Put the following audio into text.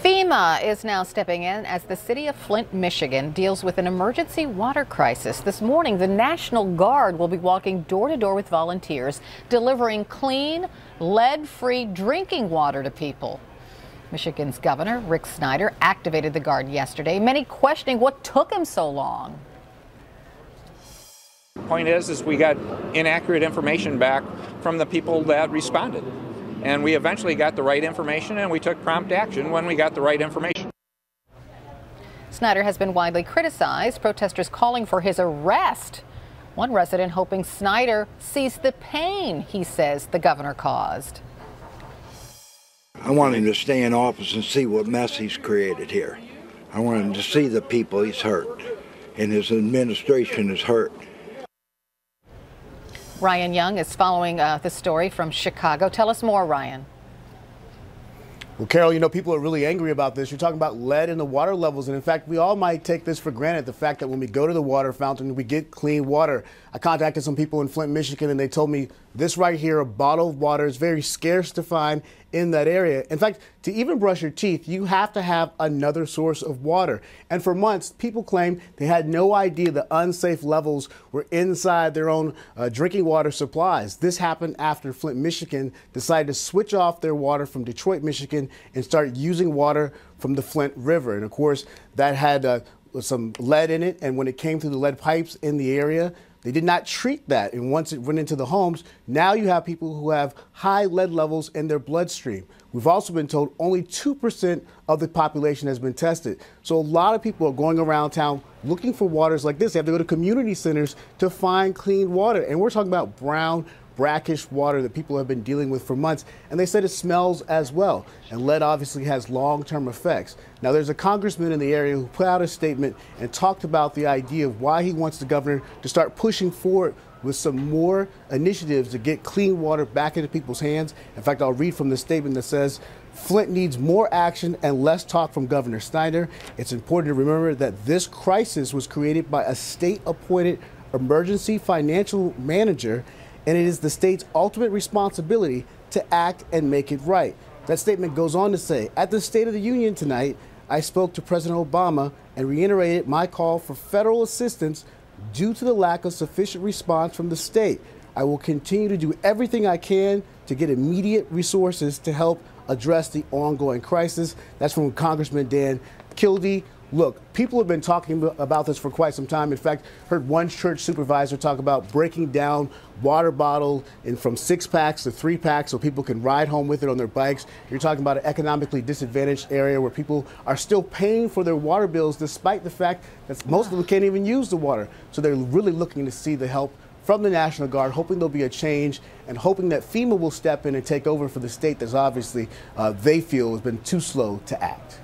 FEMA is now stepping in as the city of Flint, Michigan deals with an emergency water crisis. This morning, the National Guard will be walking door to door with volunteers, delivering clean, lead-free drinking water to people. Michigan's Governor Rick Snyder activated the Guard yesterday, many questioning what took him so long. The point is we got inaccurate information back from the people that responded. And we eventually got the right information, and we took prompt action when we got the right information. Snyder has been widely criticized, protesters calling for his arrest. One resident hoping Snyder sees the pain he says the governor caused. I want him to stay in office and see what mess he's created here. I want him to see the people he's hurt, and his administration is hurt. Ryan Young is following the story from Chicago. Tell us more, Ryan. Well, Carol, you know, people are really angry about this. You're talking about lead in the water levels. And in fact, we all might take this for granted, the fact that when we go to the water fountain, we get clean water. I contacted some people in Flint, Michigan, and they told me this right here, a bottle of water, is very scarce to find in that area. In fact, to even brush your teeth, you have to have another source of water. And for months, people claimed they had no idea the unsafe levels were inside their own drinking water supplies. This happened after Flint, Michigan decided to switch off their water from Detroit, Michigan, and start using water from the Flint River. And of course, that had some lead in it. And when it came through the lead pipes in the area, they did not treat that, and once it went into the homes, now you have people who have high lead levels in their bloodstream. We've also been told only 2% of the population has been tested. So a lot of people are going around town looking for waters like this. They have to go to community centers to find clean water. And we're talking about brown, brackish water that people have been dealing with for months, and they said it smells as well. And lead obviously has long-term effects. Now, there's a congressman in the area who put out a statement and talked about the idea of why he wants the governor to start pushing forward with some more initiatives to get clean water back into people's hands. In fact, I'll read from the statement that says, Flint needs more action and less talk from Governor Snyder. It's important to remember that this crisis was created by a state-appointed emergency financial manager, and it is the state's ultimate responsibility to act and make it right. That statement goes on to say, at the State of the Union tonight, I spoke to President Obama and reiterated my call for federal assistance due to the lack of sufficient response from the state. I will continue to do everything I can to get immediate resources to help address the ongoing crisis. That's from Congressman Dan Kildee. Look, people have been talking about this for quite some time. In fact, heard one church supervisor talk about breaking down water bottle from 6-packs to 3-packs so people can ride home with it on their bikes. You're talking about an economically disadvantaged area where people are still paying for their water bills despite the fact that most of them can't even use the water. So they're really looking to see the help from the National Guard, hoping there'll be a change and hoping that FEMA will step in and take over for the state that's obviously they feel has been too slow to act.